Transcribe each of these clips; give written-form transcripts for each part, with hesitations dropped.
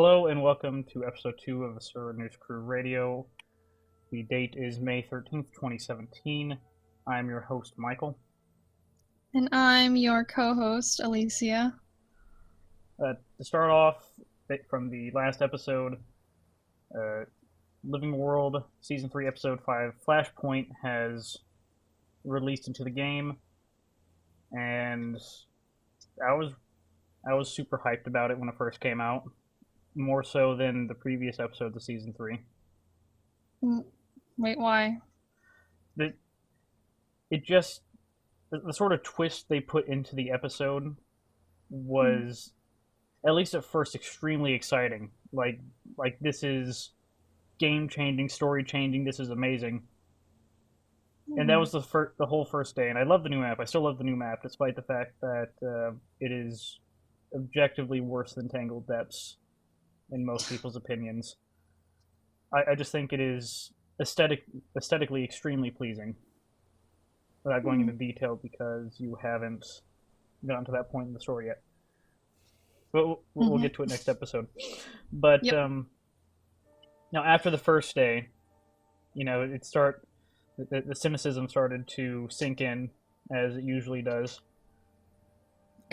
Hello and welcome to episode 2 of the Sir News Crew Radio. The date is May 13th, 2017. I'm your host, Michael. And I'm your co-host, Alicia. To start off from the last episode, Living World Season 3, Episode 5, Flashpoint has released into the game, and I was super hyped about it when it first came out. More so than the previous episodes of Season 3. Wait, why? It just... The sort of twist they put into the episode was, at least at first, extremely exciting. Like this is game-changing, story-changing, this is amazing. And that was the whole first day, and I love the new map. I still love the new map, despite the fact that it is objectively worse than Tangled Depths, in most people's opinions. I just think it is aesthetically extremely pleasing. Without going into detail, because you haven't gotten to that point in the story yet. But we'll get to it next episode. But now, after the first day, the cynicism started to sink in, as it usually does.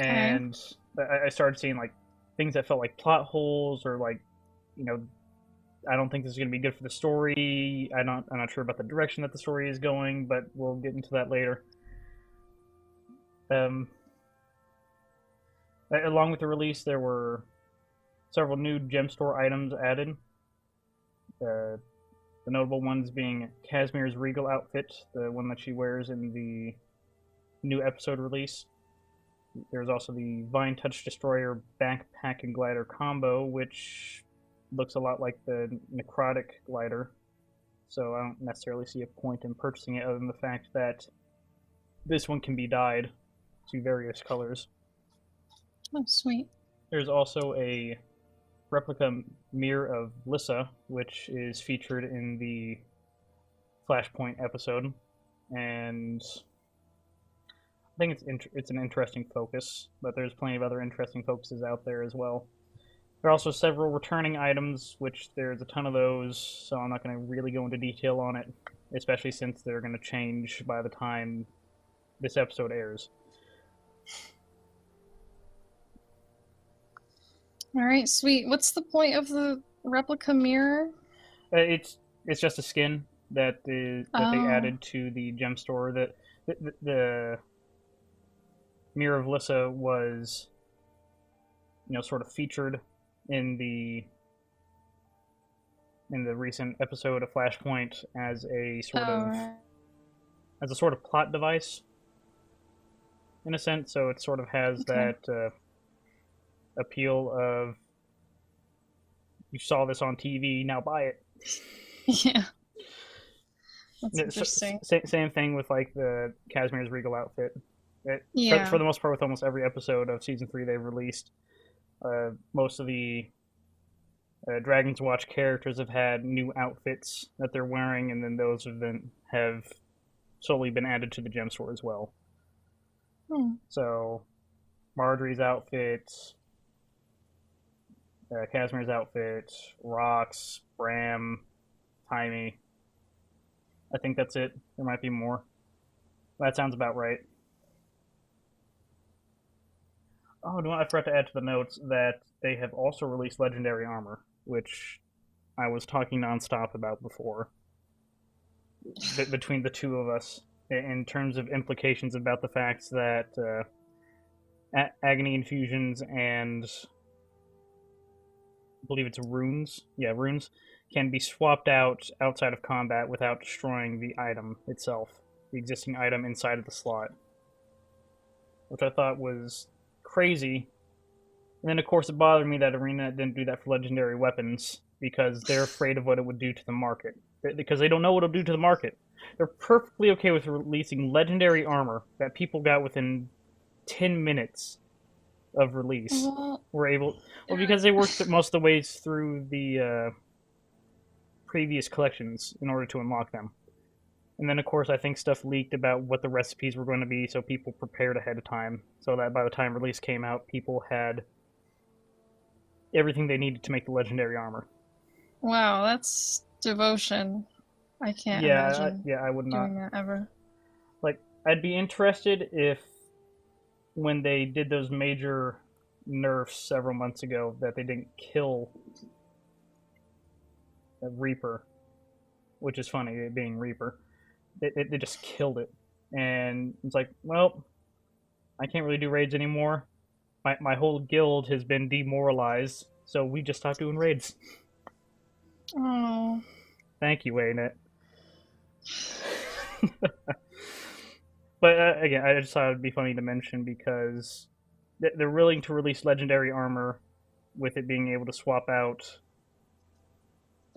Okay. And I started seeing things that felt like plot holes, or I don't think this is going to be good for the story. I'm not sure about the direction that the story is going, but we'll get into that later. Along with the release, there were several new gemstore items added. The notable ones being Casmire's Regal outfit, the one that she wears in the new episode release. There's also the Vine Touch Destroyer backpack and glider combo, which looks a lot like the necrotic glider, so I don't necessarily see a point in purchasing it other than the fact that this one can be dyed to various colors. Oh, sweet. There's also a replica mirror of Lissa, which is featured in the Flashpoint episode, and I think it's an interesting focus, but there's plenty of other interesting focuses out there as well. There are also several returning items, which there's a ton of those, so I'm not going to really go into detail on it, especially since they're going to change by the time this episode airs. Alright, sweet. What's the point of the replica mirror? It's just a skin that they added to the gemstore. The Mirror of Lissa was, sort of featured in the recent episode of Flashpoint as a sort of plot device, in a sense. So it sort of has that appeal of, you saw this on TV, now buy it. Yeah, that's interesting. Same thing with the Casmire's Regal outfit. For the most part, with almost every episode of Season 3 they've released, most of the Dragon's Watch characters have had new outfits that they're wearing, and then those have solely been added to the gemstore as well. So, Marjorie's outfit, Casmire's outfit, Rox, Bram, Timey. I think that's it. There might be more. That sounds about right. Oh, no, I forgot to add to the notes that they have also released Legendary Armor, which I was talking nonstop about before, between the two of us, in terms of implications about the fact that Agony Infusions and I believe it's runes, can be swapped out outside of combat without destroying the item itself, the existing item inside of the slot, which I thought was crazy. And then, of course, it bothered me that Arena didn't do that for legendary weapons, because they're afraid of what it would do to the market. Because they don't know what it'll do to the market. They're perfectly okay with releasing legendary armor that people got within 10 minutes of release. Because they worked most of the ways through the previous collections in order to unlock them. And then, of course, I think stuff leaked about what the recipes were going to be, so people prepared ahead of time, so that by the time release came out, people had everything they needed to make the legendary armor. Wow, that's devotion. I can't imagine Yeah, I would not. doing that ever. Like, I'd be interested if when they did those major nerfs several months ago that they didn't kill Reaper, which is funny, it being Reaper. They just killed it. And it's like, well, I can't really do raids anymore. My whole guild has been demoralized, so we just stopped doing raids. Oh. Thank you, Ain't. But again, I just thought it would be funny to mention because they're willing to release legendary armor with it being able to swap out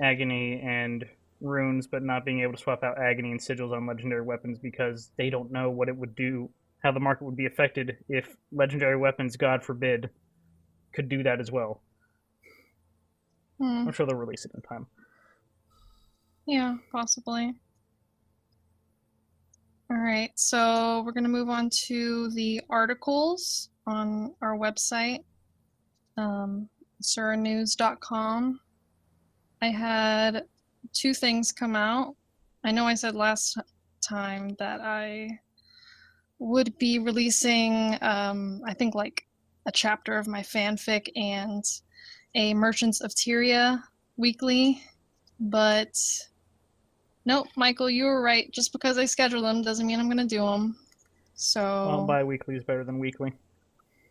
agony and runes, but not being able to swap out agony and sigils on legendary weapons because they don't know what it would do, how the market would be affected if legendary weapons, God forbid, could do that as well. I'm sure they'll release it in time. Yeah, possibly. All right, so we're going to move on to the articles on our website, suranews.com. I had 2 things come out. I know I said last time that I would be releasing, I think, like a chapter of my fanfic and a Merchants of Tyria weekly, but nope, Michael, you were right. Just because I schedule them doesn't mean I'm going to do them. So. Well, bi-weekly is better than weekly.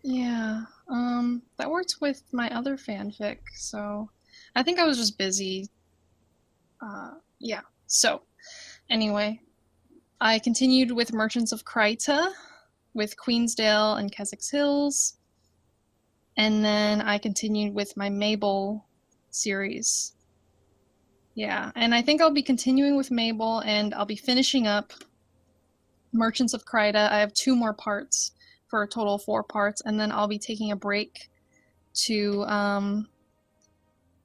Yeah, that worked with my other fanfic, so I think I was just busy. Yeah, so anyway, I continued with Merchants of Kryta with Queensdale and Keswick's Hills, and then I continued with my Mabel series. Yeah, and I think I'll be continuing with Mabel, and I'll be finishing up Merchants of Kryta. I have 2 more parts for a total of 4 parts, and then I'll be taking a break to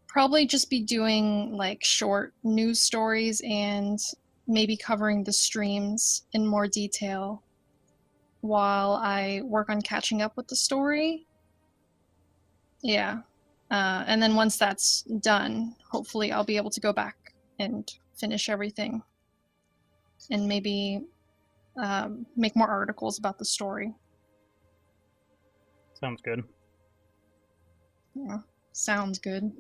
probably just be doing like short news stories and maybe covering the streams in more detail while I work on catching up with the story. Yeah. And then once that's done, hopefully I'll be able to go back and finish everything and maybe make more articles about the story. Sounds good. Yeah, sounds good.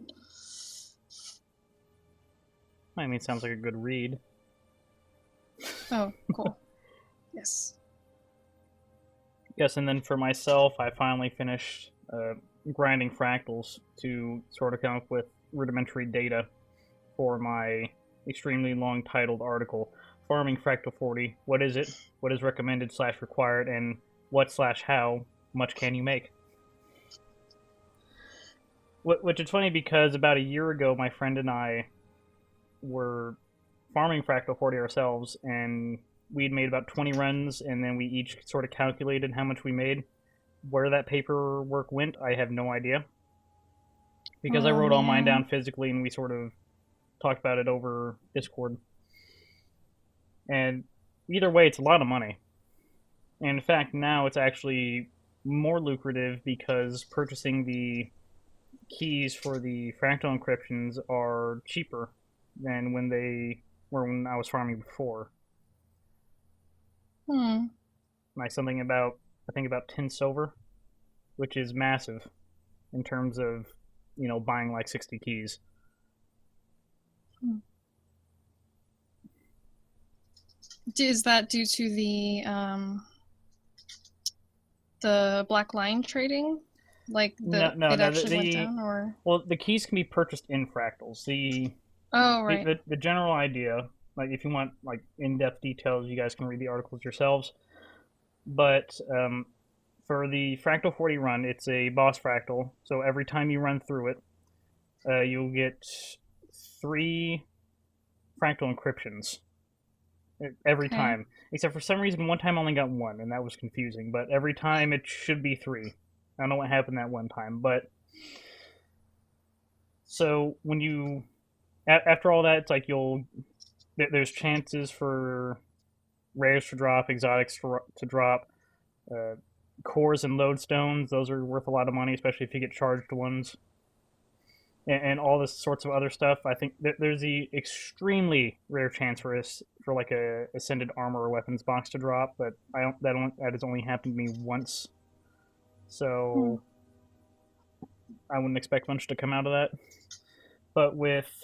I mean, sounds like a good read. Oh, cool. Yes. Yes, and then for myself, I finally finished grinding fractals to sort of come up with rudimentary data for my extremely long titled article, Farming Fractal 40. What is it? What is recommended / required? And what / how much can you make? Which is funny because about a year ago, my friend and I were farming Fractal 40 ourselves, and we'd made about 20 runs, and then we each sort of calculated how much we made. Where that paperwork went, I have no idea. Because I wrote all mine down physically, and we sort of talked about it over Discord. And either way, it's a lot of money. And in fact, now it's actually more lucrative because purchasing the keys for the fractal encryptions are cheaper than when they were when I was farming before. Like something about, I think about 10 silver, which is massive in terms of, you know, buying like 60 keys. Is that due to the black line trading? Like No, it actually went down, or? Well, the keys can be purchased in fractals. Right. The general idea, like if you want like in-depth details, you guys can read the articles yourselves. But for the Fractal 40 run, it's a boss fractal. So every time you run through it, you'll get 3 fractal encryptions every time. Except for some reason, one time I only got 1, and that was confusing. But every time it should be 3. I don't know what happened that one time, but so when you after all that, it's like there's chances for rares to drop, exotics to drop, cores and lodestones. Those are worth a lot of money, especially if you get charged ones. and all this sorts of other stuff. I think there's the extremely rare chance for us for like a ascended armor or weapons box to drop, but that has only happened to me once, Hmm. so I wouldn't expect much to come out of that. But with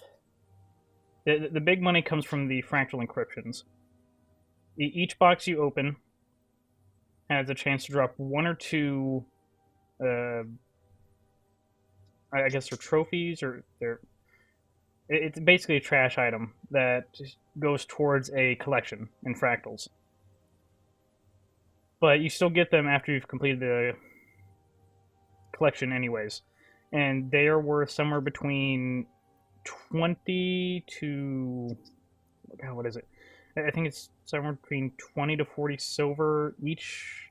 the big money comes from the fractal encryptions. Each box you open has a chance to drop one or two. Uh, I guess they're trophies or they're. It's basically a trash item that goes towards a collection in fractals. But you still get them after you've completed the collection, anyways. And they are worth somewhere between 20 to. God, what is it? I think it's somewhere between 20 to 40 silver each.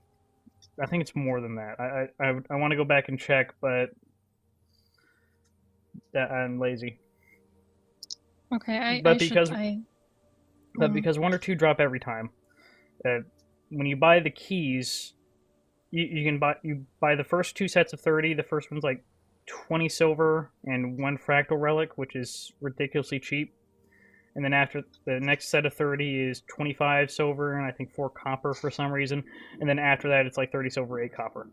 I think it's more than that. I want to go back and check, but I'm lazy. Okay, But because but mm, because one or two drop every time, uh, when you buy the keys, you can buy the first two sets of 30. The first one's like 20 silver and one fractal relic, which is ridiculously cheap. And then after the next set of 30 is 25 silver and I think 4 copper for some reason. And then after that, it's like 30 silver, 8 copper.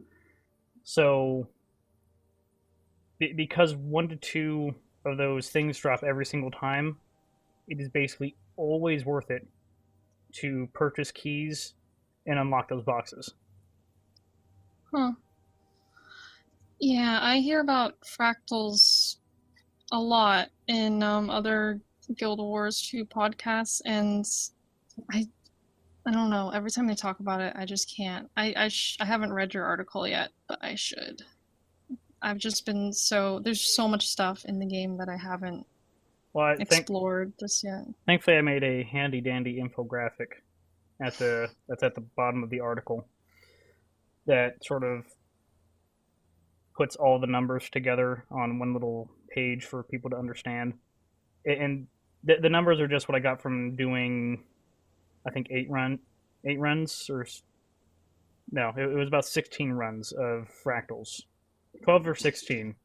So because 1 to 2 of those things drop every single time, it is basically always worth it to purchase keys and unlock those boxes. huh. Yeah, I hear about fractals a lot in other Guild Wars 2 podcasts, and I I don't know. Every time they talk about it, I just can't. I haven't read your article yet, but I should. I've just been there's so much stuff in the game that I haven't Well, I think explored just yet. thankfully I made a handy dandy infographic that's at the bottom of the article that sort of puts all the numbers together on one little page for people to understand. And the numbers are just what I got from doing, I think 8 runs or no, it was about 16 runs of fractals, 12 or 16.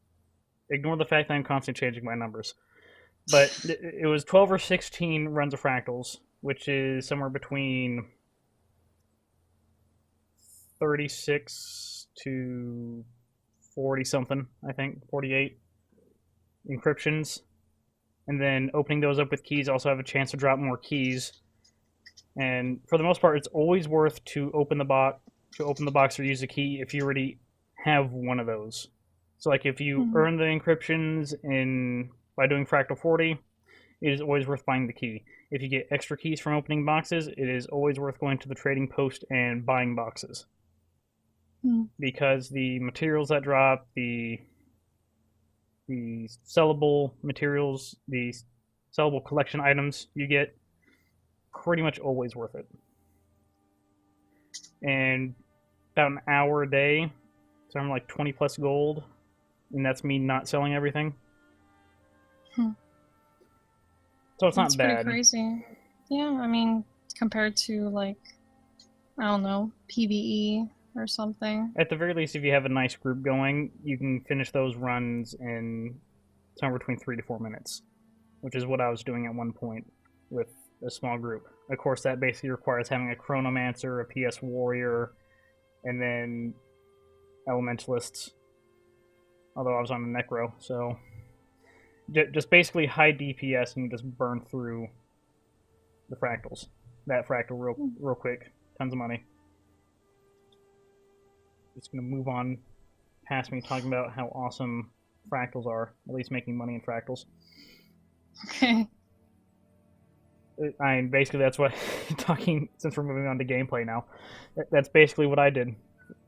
Ignore the fact that I'm constantly changing my numbers, but it was 12 or 16 runs of fractals, which is somewhere between 36 to 40 something, I think 48 encryptions, and then opening those up with keys also have a chance to drop more keys. And for the most part, it's always worth to open the box or use a key if you already have one of those. So like if you Hmm. earn the encryptions in by doing fractal 40, it is always worth buying the key. If you get extra keys from opening boxes, it is always worth going to the trading post and buying boxes. Hmm. Because the materials that drop, the sellable materials, the sellable collection items you get, pretty much always worth it. And about an hour a day, so I'm like 20 plus gold, and that's me not selling everything. Hmm. So it's That's not pretty bad. crazy. Yeah, I mean, compared to like I don't know, PvE or something. At the very least, if you have a nice group going, you can finish those runs in somewhere between 3 to 4 minutes, which is what I was doing at one point with a small group. Of course, that basically requires having a Chronomancer, a PS Warrior, and then Elementalists. Although I was on a Necro, so just basically high DPS and you just burn through the fractals. That fractal real quick. Tons of money. Just gonna move on past me talking about how awesome fractals are. At least making money in fractals. Okay. I mean, basically that's what talking since we're moving on to gameplay now. That's basically what I did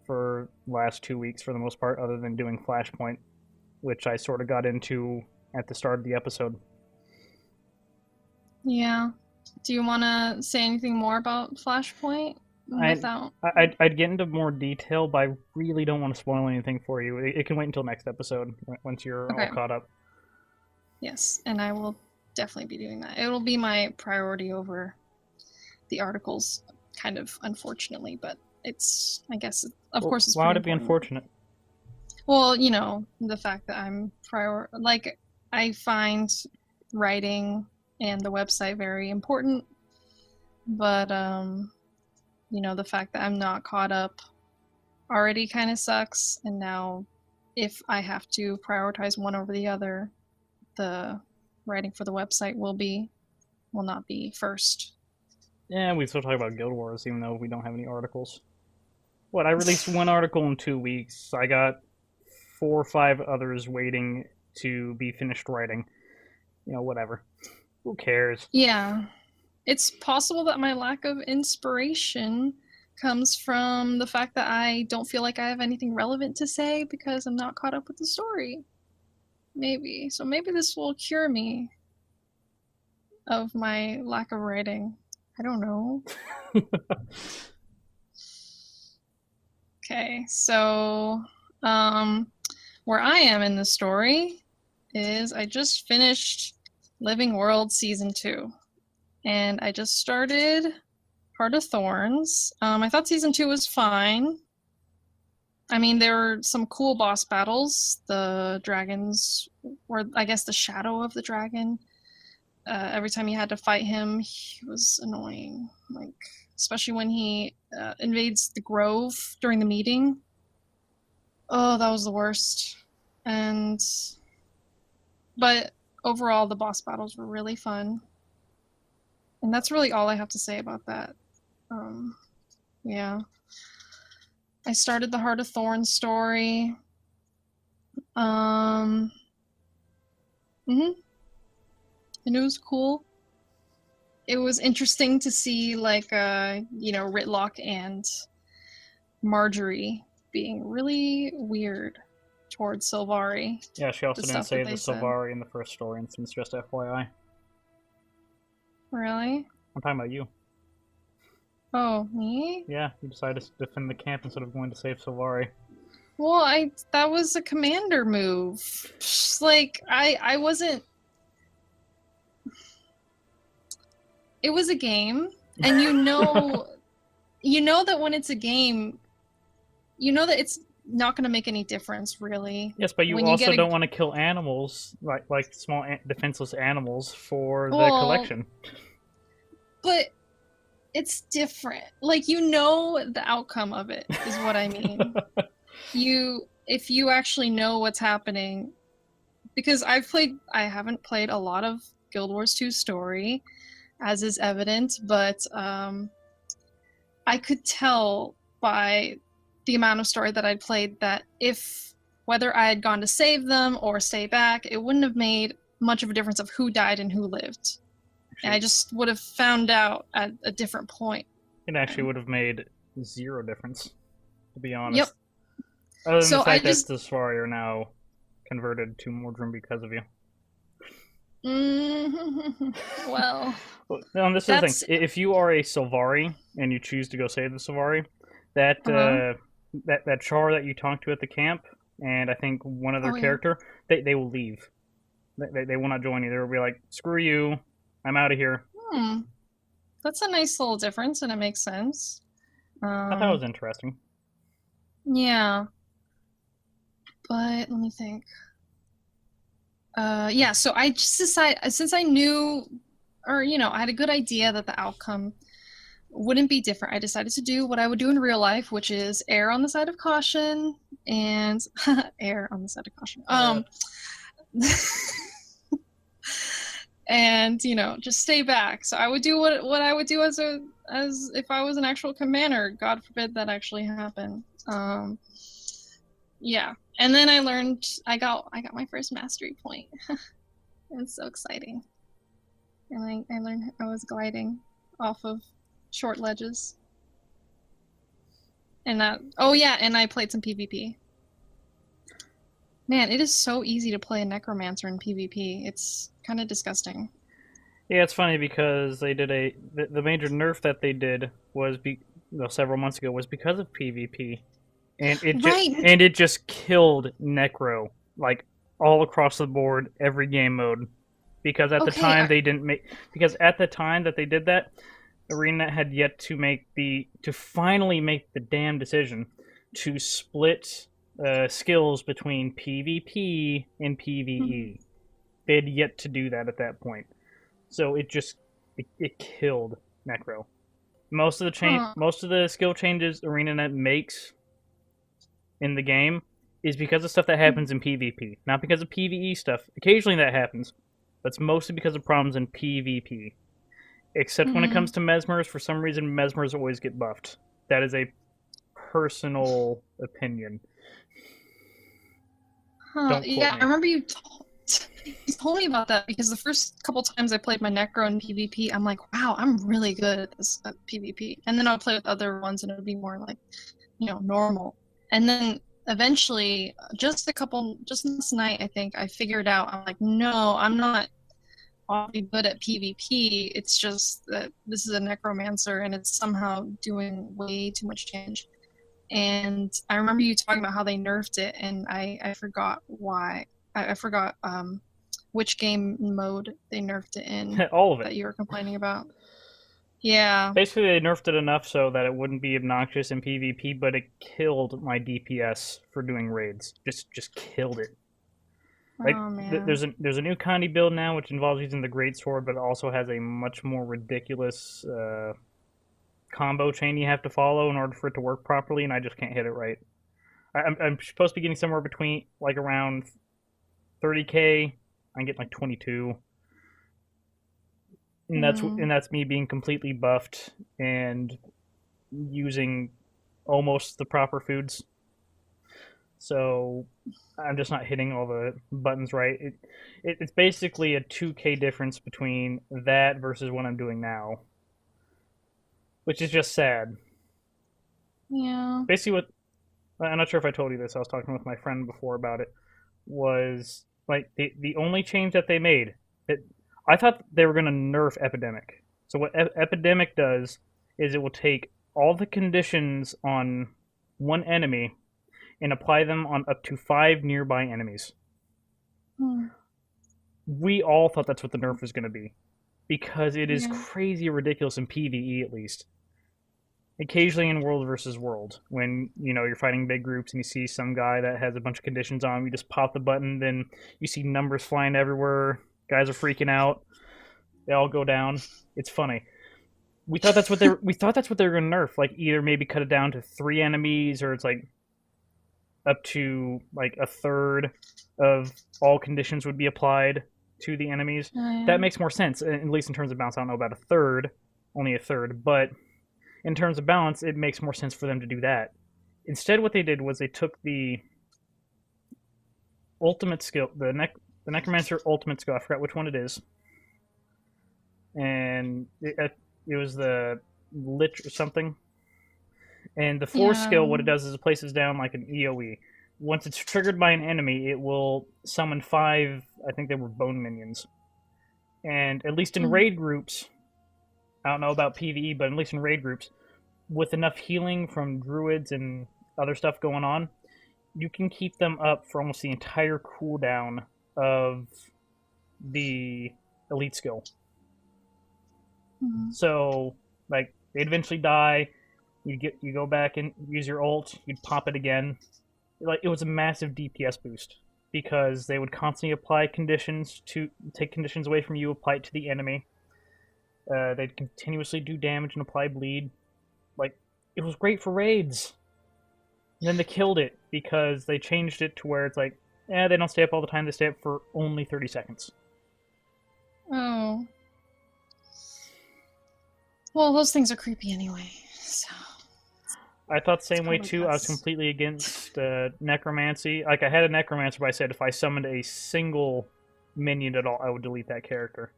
for the last 2 weeks for the most part, other than doing Flashpoint, which I sort of got into at the start of the episode. Yeah. Do you want to say anything more about Flashpoint I without? I'd get into more detail, but I really don't want to spoil anything for you. It can wait until next episode once you're all Okay. caught up. Yes, and I will definitely be doing that. It will be my priority over the articles, kind of unfortunately, but it's I guess of course it's Why pretty would it be important. unfortunate? Well, you know, the fact that I'm like I find writing and the website very important, but the fact that I'm not caught up already kind of sucks, and now if I have to prioritize one over the other, the writing for the website will not be first. Yeah, we still talk about Guild Wars, even though we don't have any articles. What, I released one article in 2 weeks. I got 4 or 5 others waiting to be finished writing. Whatever. Who cares? Yeah. It's possible that my lack of inspiration comes from the fact that I don't feel like I have anything relevant to say because I'm not caught up with the story. Maybe. So maybe this will cure me of my lack of writing. I don't know. Okay, so where I am in the story is I just finished Living World Season 2. And I just started Heart of Thorns. I thought Season 2 was fine. I mean, there were some cool boss battles. The dragons were, I guess, the shadow of the dragon. Every time you had to fight him, he was annoying. Like, especially when he invades the grove during the meeting. Oh, that was the worst. But overall, the boss battles were really fun. And that's really all I have to say about that. Yeah. I started the Heart of Thorns story. And it was cool. It was interesting to see, like, Ritlock and Marjorie being really weird towards Sylvari. Yeah, she also didn't say the Sylvari in the first story instance, just FYI. Really? I'm talking about you. Oh, me? Yeah, you decided to defend the camp instead of going to save Sylvari. Well, that was a commander move. Like, I wasn't... It was a game, and you know that when it's a game, you know that it's not going to make any difference, really. Yes, but you also don't want to kill animals, like small defenseless animals, for the collection. But it's different. Like, the outcome of it is what I mean. If you actually know what's happening, because I haven't played a lot of Guild Wars 2 story, as is evident, but I could tell by the amount of story that I'd played that whether I had gone to save them or stay back, it wouldn't have made much of a difference of who died and who lived. And I just would have found out at a different point. It actually would have made 0 difference, to be honest. Yep. Other than the fact that the Safari are now converted to Mordrum because of you. Well... No, this is the thing. If you are a Sylvari and you choose to go save the Sylvari, that char that you talked to at the camp, and I think one other character, they will leave. They will not join you. They'll be like, screw you, I'm out of here. That's a nice little difference, and it makes sense. I thought it was interesting. Yeah. But, let me think. So I just decided, since I knew, or, I had a good idea that the outcome wouldn't be different, I decided to do what I would do in real life, which is err on the side of caution, and err on the side of caution. And, just stay back. So I would do what I would do as if I was an actual commander. God forbid that actually happened. Yeah. And then I got my first mastery point. It's so exciting. And I learned I was gliding off of short ledges. And and I played some PvP. Man, it is so easy to play a necromancer in PvP. It's kind of disgusting. Yeah, it's funny because they did the major nerf that they did was several months ago was because of PvP. And it just killed Necro, like, all across the board, every game mode. Because at the time at the time that they did that, Arena had yet to finally make the damn decision to split skills between PvP and PvE. They had yet to do that at that point. So it killed Necro. Huh. Most of the skill changes ArenaNet makes in the game is because of stuff that happens in PvP, not because of PvE stuff. Occasionally that happens, but it's mostly because of problems in PvP. Except when it Mm-hmm. comes to Mesmers, for some reason Mesmers always get buffed. That is a personal opinion. Huh. Don't quote Yeah, I me. remember you told me about that because the first couple times I played my Necro in PvP, I'm like, wow, I'm really good at this at PvP. And then I would play with other ones and it would be more like, normal. And then eventually, just this night, I think I figured out, I'm like, no, I'm not awfully good at PvP. It's just that this is a necromancer and it's somehow doing way too much damage. And I remember you talking about how they nerfed it, and I forgot why. I forgot which game mode they nerfed it in All of it. that you were complaining about. Yeah. Basically, they nerfed it enough so that it wouldn't be obnoxious in PvP, but it killed my DPS for doing raids. Just killed it. Like Oh man. there's a new Condi build now, which involves using the Great Sword, but it also has a much more ridiculous combo chain you have to follow in order for it to work properly, and I just can't hit it right. I'm supposed to be getting somewhere between like around 30k. I'm getting like 22, Mm. and that's me being completely buffed and using almost the proper foods. So I'm just not hitting all the buttons right. It's basically a 2k difference between that versus what I'm doing now, which is just sad. Yeah. Basically, what I'm not sure if I told you this. I was talking with my friend before about it. Was like the only change that they made. It, I thought they were going to nerf Epidemic. So what Epidemic does is it will take all the conditions on one enemy and apply them on up to 5 nearby enemies. Mm. We all thought that's what the nerf was going to be because it is Yeah. crazy ridiculous in PvE at least. Occasionally in World versus World, when you're fighting big groups and you see some guy that has a bunch of conditions on him, you just pop the button, then you see numbers flying everywhere. Guys are freaking out. They all go down. It's funny. We thought that's what they were going to nerf. Like either maybe cut it down to 3 enemies, or it's like up to like a third of all conditions would be applied to the enemies. Oh, yeah. That makes more sense, at least in terms of balance. I don't know about a third, only a third, but in terms of balance, it makes more sense for them to do that. Instead, what they did was they took the ultimate skill, the necromancer ultimate skill. I forgot which one it is, and it was the lich or something. And the force skill, what it Yeah. does is it places down like an EOE. Once it's triggered by an enemy, it will summon 5. I think they were bone minions. And at least in Mm. raid groups, I don't know about PVE, but at least in raid groups, with enough healing from druids and other stuff going on, you can keep them up for almost the entire cooldown of the elite skill. Mm. So, like, they'd eventually die. You go back and use your ult. You'd pop it again. Like, it was a massive DPS boost because they would constantly apply conditions to take conditions away from you, apply it to the enemy. They'd continuously do damage and apply bleed. Like, it was great for raids. And then they killed it because they changed it to where it's like, they don't stay up all the time. They stay up for only 30 seconds. Oh. Well, those things are creepy anyway, so I thought the it's same way probably too. I was best. completely against necromancy. Like I had a necromancer, but I said if I summoned a single minion at all, I would delete that character.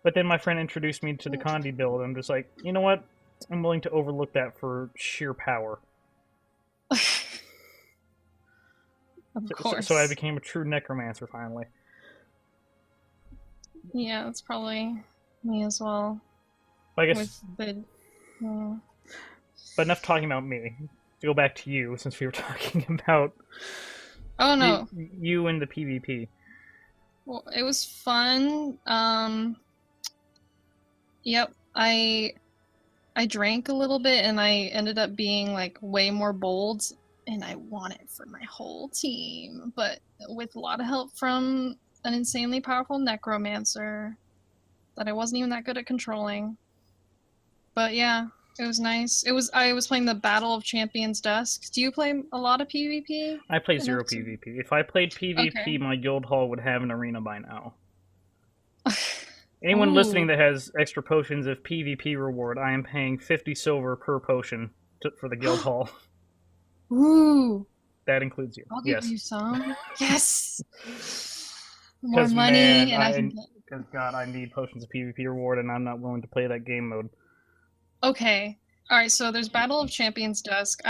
But then my friend introduced me to the Condi build, and I'm just like, you know what? I'm willing to overlook that for sheer power. Of So I course. became a true necromancer finally. Yeah, that's probably me as well. But I With guess, the. but enough talking about me. To go back to you, since we were talking about Oh no. you and the PvP. Well, it was fun. Yep. I drank a little bit and I ended up being like way more bold and I won it for my whole team, but with a lot of help from an insanely powerful necromancer that I wasn't even that good at controlling. But yeah, it was nice. I was playing the Battle of Champions Dusk. Do you play a lot of PvP? I play in zero Episode? PvP. If I played Okay. PvP, my guild hall would have an arena by now. Anyone Ooh. listening that has extra potions of PvP reward, I am paying 50 silver per potion for the guild hall. Ooh. That includes you. I'll give Yes. you some. Yes. More Because money, man, and I can get. because God, I need potions of PvP reward, and I'm not willing to play that game mode. Okay. All right. So there's Battle of Champions Dusk.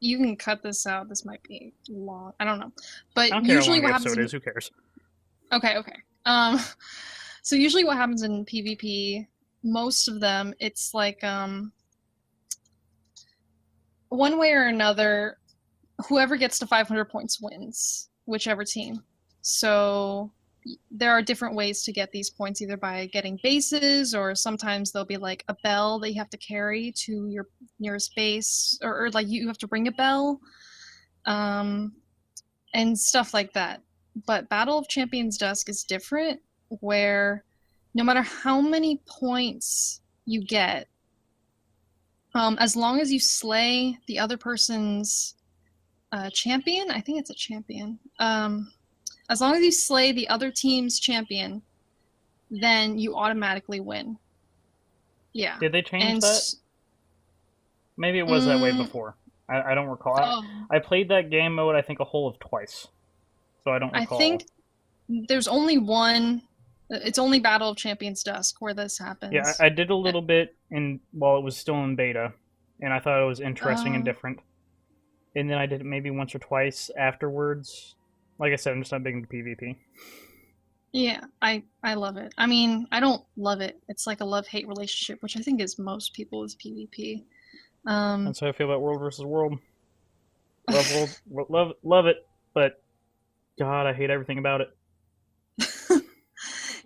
You can cut this out. This might be long. I don't know. I But don't care how usually long the what happens episode in is. Who cares? okay, okay. Um, so usually what happens in PvP, most of them, it's like one way or another, whoever gets to 500 points wins, whichever team. So there are different ways to get these points, either by getting bases, or sometimes there'll be like a bell that you have to carry to your nearest base, or like you have to ring a bell, and stuff like that. But Battle of Champions Dusk is different, where no matter how many points you get, as long as you slay the other person's champion, I think it's a champion. As long as you slay the other team's champion, then you automatically win. Yeah. Did they change And that? Maybe it was that way before. I don't recall. oh, I played that game mode, I think, a whole of twice. So I don't I recall. think there's only one. It's only Battle of Champions Dusk where this happens. Yeah, I did a little bit while it was still in beta, and I thought it was interesting and different. And then I did it maybe once or twice afterwards. Like I said, I'm just not big into PvP. Yeah, I love it. I mean, I don't love it. It's like a love-hate relationship, which I think is most people with PvP. That's how I feel about World versus World. Love it, but God, I hate everything about it.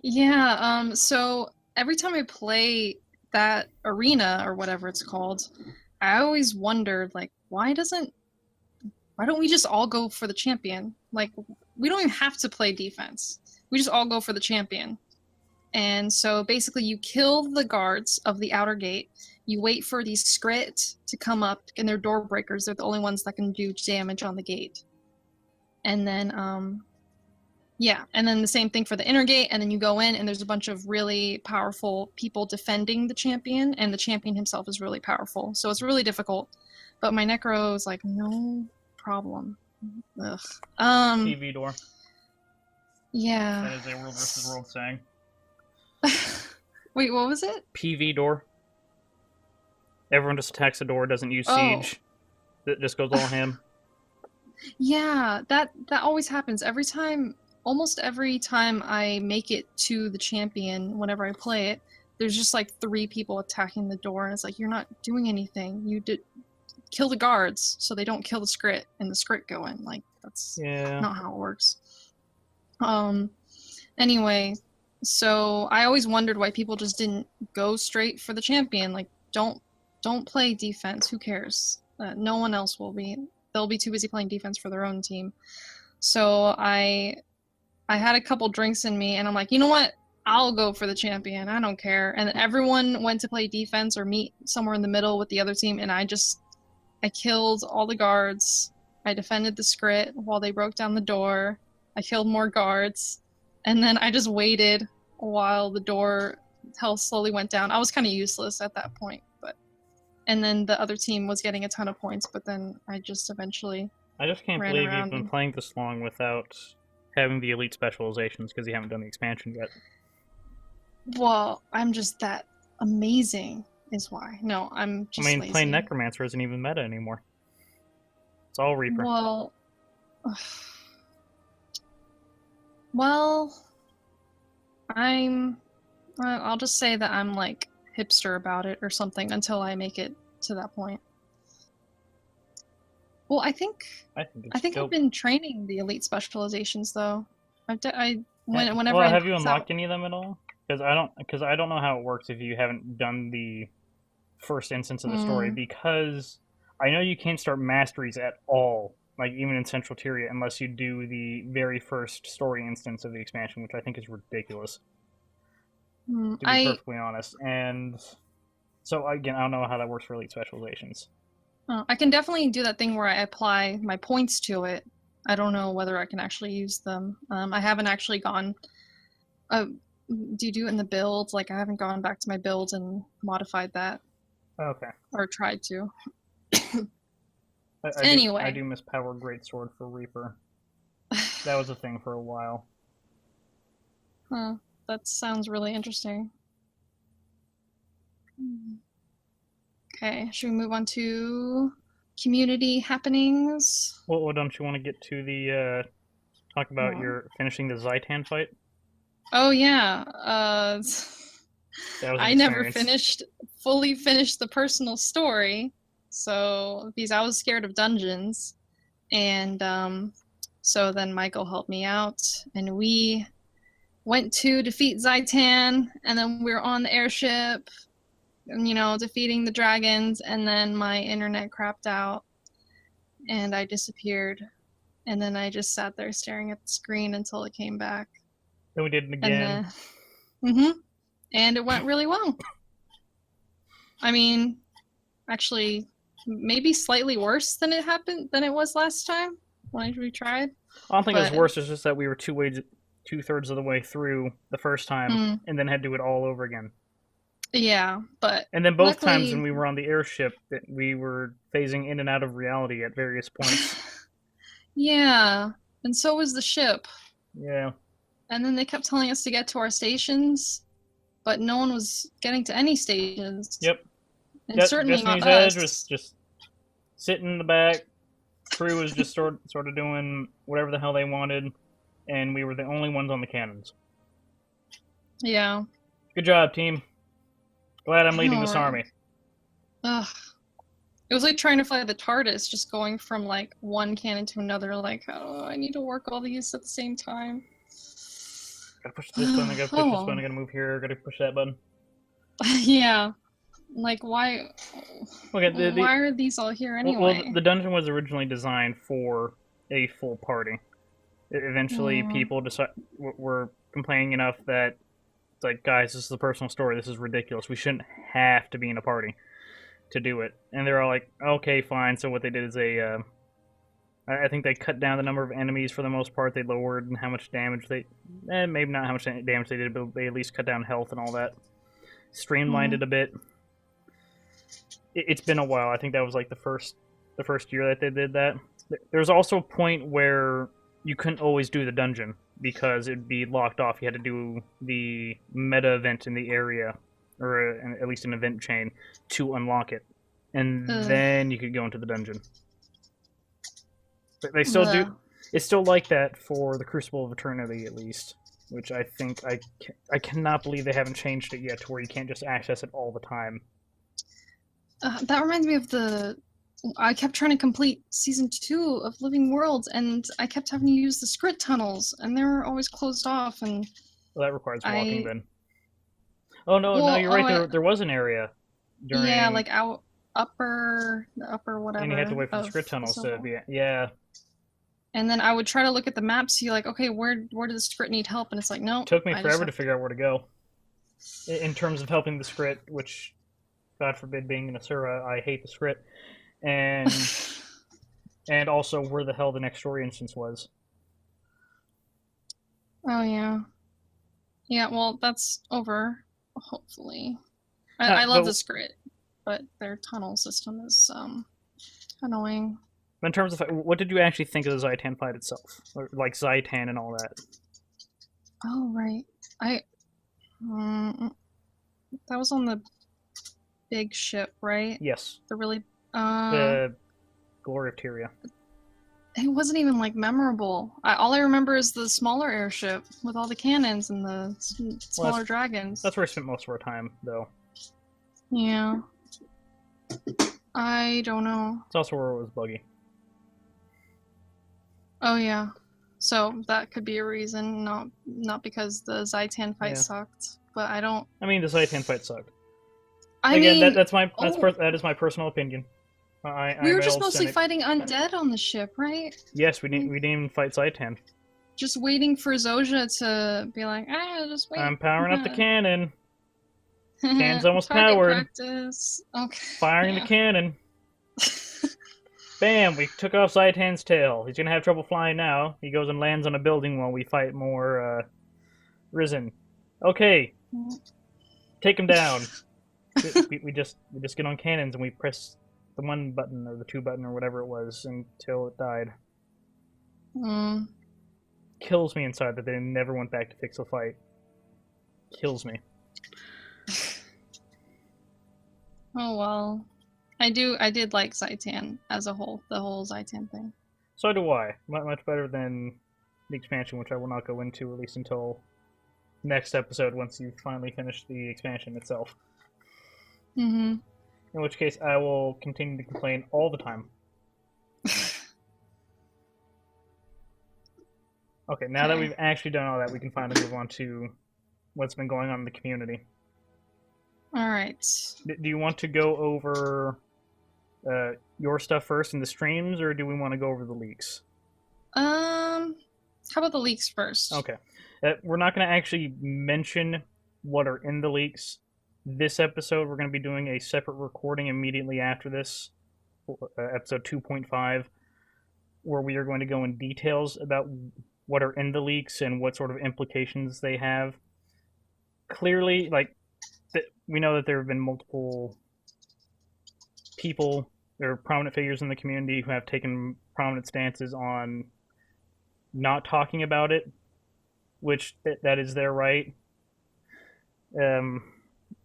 Yeah, so every time I play that arena or whatever it's called, I always wondered like why don't we just all go for the champion? Like we don't even have to play defense. We just all go for the champion. And so basically you kill the guards of the outer gate. You wait for these skrit to come up, and they're door breakers. They're the only ones that can do damage on the gate. And then yeah, and then the same thing for the inner gate, and then you go in and there's a bunch of really powerful people defending the champion, and the champion himself is really powerful. So it's really difficult. But my necro is like, no problem. Ugh. PV door. Yeah. That is a World versus World saying. Wait, what was it? PV door. Everyone just attacks the door, doesn't use siege. It just goes all ham. Yeah, that always happens. Almost every time I make it to the champion, whenever I play it, there's just like 3 people attacking the door, and it's like, you're not doing anything. You did kill the guards so they don't kill the skrit, and the skrit go in. Like, that's not how it works. Anyway, so I always wondered why people just didn't go straight for the champion. Like, don't play defense. Who cares? No one else will be. They'll be too busy playing defense for their own team. So I had a couple drinks in me, and I'm like, you know what? I'll go for the champion. I don't care. And everyone went to play defense or meet somewhere in the middle with the other team, and I killed all the guards. I defended the skrit while they broke down the door. I killed more guards. And then I just waited while the door health slowly went down. I was kind of useless at that point, and then the other team was getting a ton of points, but then I just eventually I just can't believe you've been playing this long without having the elite specializations, because you haven't done the expansion yet. Well, I'm just that amazing is why. No, I'm just lazy. Playing Necromancer isn't even meta anymore. It's all Reaper. Well, I'll just say that I'm like hipster about it or something until I make it to that point. Well, I think I've been training the elite specializations though. Whenever have you unlocked any of them at all? Because I don't know how it works if you haven't done the first instance of the story, because I know you can't start masteries at all like even in Central Tyria, unless you do the very first story instance of the expansion, which I think is ridiculous, to be perfectly honest. And so again, I don't know how that works for elite specializations. I can definitely do that thing where I apply my points to it. I don't know whether I can actually use them. I haven't actually gone. Do you do it in the build? Like, I haven't gone back to my build and modified that. Okay. Or tried to. Anyway. I do miss Power Greatsword for Reaper. That was a thing for a while. Huh. That sounds really interesting. Okay, should we move on to community happenings? Well, don't you want to get to the, talk about your finishing the Zaitan fight? Oh, yeah. I never fully finished the personal story, so, because I was scared of dungeons, and, so then Michael helped me out, and we went to defeat Zaitan, and then we were on the airship, and, you know, defeating the dragons, and then my internet crapped out, and I disappeared, and then I just sat there staring at the screen until it came back. Then we did it again. And it went really well. I mean, actually, maybe slightly worse than it was last time when we tried. I don't think it was worse. It's just that we were 2/3 of the way through the first time, and then had to do it all over again. Yeah, but and then both times when we were on the airship, that we were phasing in and out of reality at various points. Yeah, and so was the ship. Yeah. And then they kept telling us to get to our stations, but no one was getting to any stations. Yep. And certainly Destiny's not us. Edge was just sitting in the back. Crew was just sort of doing whatever the hell they wanted, and we were the only ones on the cannons. Yeah. Good job, team. Glad I'm leading this army. Ugh. It was like trying to fly the TARDIS, just going from like one cannon to another, like, oh, I need to work all these at the same time. Gotta push this button, I gotta push this button, I gotta move here, I gotta push that button. Yeah. Like, why? Okay, why are these all here anyway? Well, the dungeon was originally designed for a full party. Eventually, people were complaining enough that it's like, guys, this is a personal story. This is ridiculous. We shouldn't have to be in a party to do it. And they're all like, okay, fine. So what they did is I think they cut down the number of enemies for the most part. They lowered how much damage maybe not how much damage they did, but they at least cut down health and all that. Streamlined it a bit. It's been a while. I think that was like the first year that they did that. There's also a point where you couldn't always do the dungeon because it'd be locked off. You had to do the meta event in the area, or at least an event chain, to unlock it, and then you could go into the dungeon. But they still do. It's still like that for the Crucible of Eternity, at least, which I think I cannot believe they haven't changed it yet to where you can't just access it all the time. That reminds me of I kept trying to complete Season 2 of Living Worlds, and I kept having to use the Skrit tunnels, and they were always closed off, and... Well, that requires walking, then. Oh, no, you're right, there was an area during... Yeah, like the upper whatever. And you had to wait for the Skrit tunnels to be... Yeah. And then I would try to look at the map, see, like, okay, where does the Skrit need help? And it's like, no. It took me forever to figure out where to go. In terms of helping the Skrit, which, God forbid, being an Asura, I hate the Skrit. And and also where the hell the next story instance was. Oh, yeah. Yeah, well, that's over, hopefully. I love the Skrit, but their tunnel system is annoying. In terms of, what did you actually think of the Zaitan fight itself? Or, like, Zaitan and all that? Oh, right. That was on the big ship, right? Yes. The really... the Glory of Tyria. It wasn't even, like, memorable. All I remember is the smaller airship with all the cannons and the smaller dragons. That's where I spent most of our time, though. Yeah. I don't know. It's also where it was buggy. Oh, yeah. So that could be a reason, not because the Zaitan fight sucked, but I don't... I mean, the Zaitan fight sucked. That is my personal opinion. We I'm were an just old mostly cynic. fighting undead on the ship, right? Yes, we didn't even fight Saitan. Just waiting for Zoja to be like, just wait. I'm powering up the cannon. Cannon's almost Target powered. practice. Okay. Firing the cannon. Bam! We took off Saitan's tail. He's gonna have trouble flying now. He goes and lands on a building while we fight more Risen. Okay, take him down. we just get on cannons and we press the 1 button or the 2 button or whatever it was until it died. Kills me inside that they never went back to fix the fight. Kills me. Oh well. I did like Zaitan as a whole, the whole Zaitan thing. So do I. Much better than the expansion, which I will not go into at least until next episode once you've finally finished the expansion itself. In which case, I will continue to complain all the time. Okay, now that we've actually done all that, we can finally move on to what's been going on in the community. Alright. Do you want to go over your stuff first in the streams, or do we want to go over the leaks? How about the leaks first? Okay. We're not going to actually mention what are in the leaks. This episode, we're going to be doing a separate recording immediately after this, episode 2.5, where we are going to go in details about what are in the leaks and what sort of implications they have. Clearly, we know that there have been multiple people, there are prominent figures in the community who have taken prominent stances on not talking about it, which that is their right.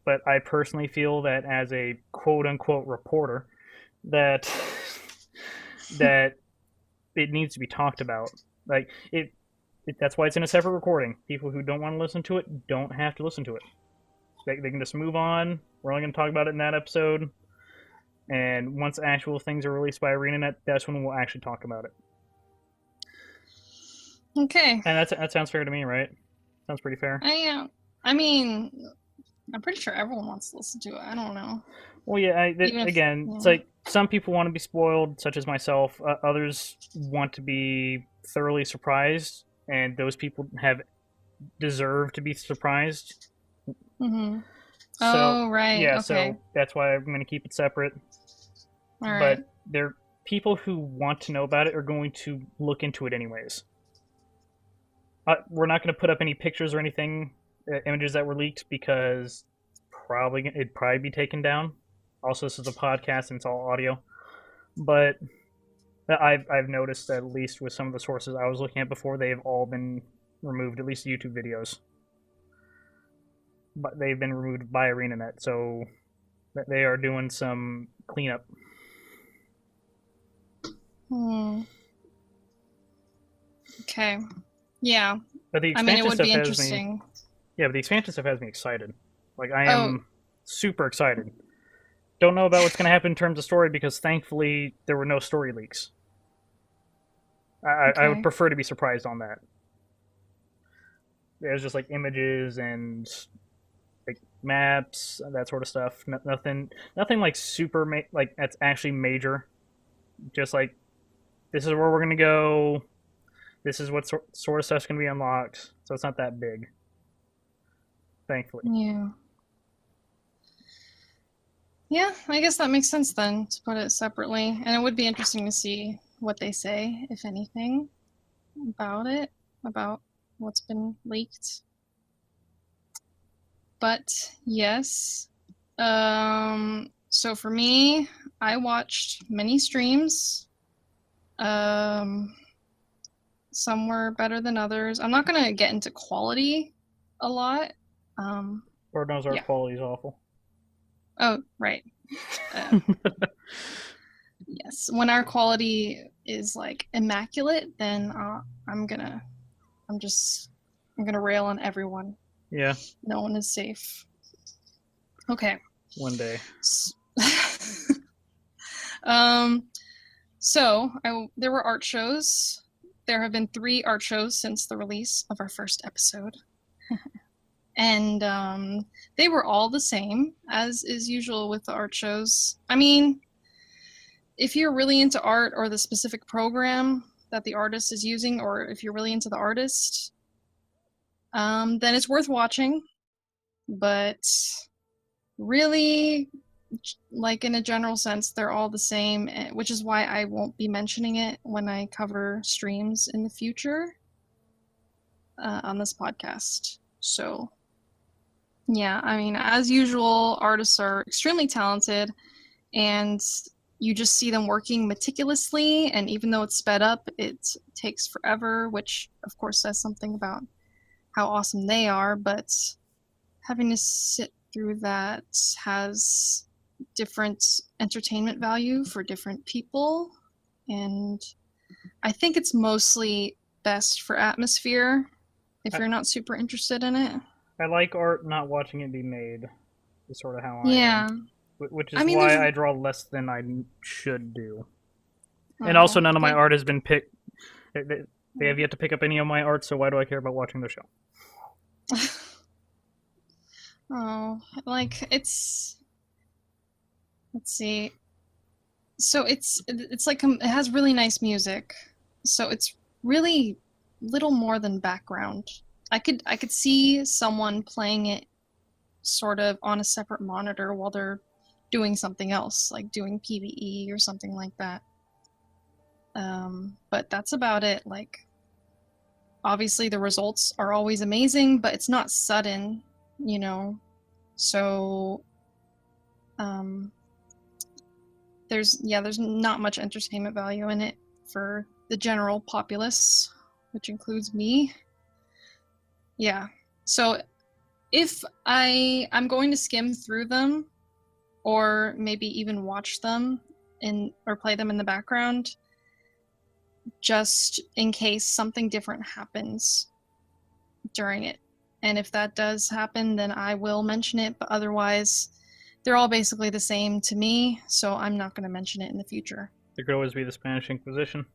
But I personally feel that as a quote-unquote reporter, that it needs to be talked about. That's why it's in a separate recording. People who don't want to listen to it don't have to listen to it. They can just move on. We're only going to talk about it in that episode. And once actual things are released by ArenaNet, that's when we'll actually talk about it. Okay. And that sounds fair to me, right? Sounds pretty fair. I mean, I'm pretty sure everyone wants to listen to it. I don't know. Well, yeah, it's like some people want to be spoiled, such as myself. Others want to be thoroughly surprised, and those people deserve to be surprised. So, right. Yeah, okay. So that's why I'm going to keep it separate. All right. But there, people who want to know about it are going to look into it anyways. We're not going to put up any pictures or anything, images that were leaked, because it'd probably be taken down. Also, this is a podcast and it's all audio. But I've noticed that, at least with some of the sources I was looking at before, they have all been removed, at least YouTube videos. But they've been removed by ArenaNet, so they are doing some cleanup. Okay. Yeah. But the expansion it would stuff be has interesting. But the expansion stuff has me excited. I am super excited. Don't know about what's going to happen in terms of story, because thankfully there were no story leaks. I would prefer to be surprised on that. There's just images and maps, that sort of stuff. Nothing super that's actually major. Just this is where we're gonna go. This is what sort of stuff's gonna be unlocked. So it's not that big, thankfully. Yeah, I guess that makes sense then, to put it separately. And it would be interesting to see what they say, if anything, about what's been leaked. But yes, so for me, I watched many streams. Some were better than others. I'm not gonna get into quality a lot. Lord knows our quality is awful. Oh, right. Yes, when our quality is immaculate, then I'm gonna rail on everyone. Yeah. No one is safe. Okay. One day. So there were art shows. There have been 3 art shows since the release of our first episode. And they were all the same, as is usual with the art shows. I mean, if you're really into art or the specific program that the artist is using, or if you're really into the artist, then it's worth watching. But really, like in a general sense, they're all the same, which is why I won't be mentioning it when I cover streams in the future on this podcast. So yeah, I mean, as usual, artists are extremely talented, and you just see them working meticulously, and even though it's sped up, it takes forever, which of course says something about how awesome they are, but having to sit through that has different entertainment value for different people, and I think it's mostly best for atmosphere if you're not super interested in it. I like art, not watching it be made is sort of how I Yeah. am. Which is I mean, why I draw less than I should do. And oh, also, none of my like, art has been picked. They have yet to pick up any of my art, so why do I care about watching their show? oh, like it's. Let's see. So it's like it has really nice music. So it's really little more than background. I could see someone playing it sort of on a separate monitor while they're doing something else, like doing PvE or something like that. But that's about it. Like, obviously the results are always amazing, but it's not sudden, you know. So, there's not much entertainment value in it for the general populace, which includes me. Yeah. So if I'm going to skim through them, or maybe even watch them or play them in the background, just in case something different happens during it. And if that does happen, then I will mention it, but otherwise they're all basically the same to me, so I'm not going to mention it in the future. There could always be the Spanish Inquisition.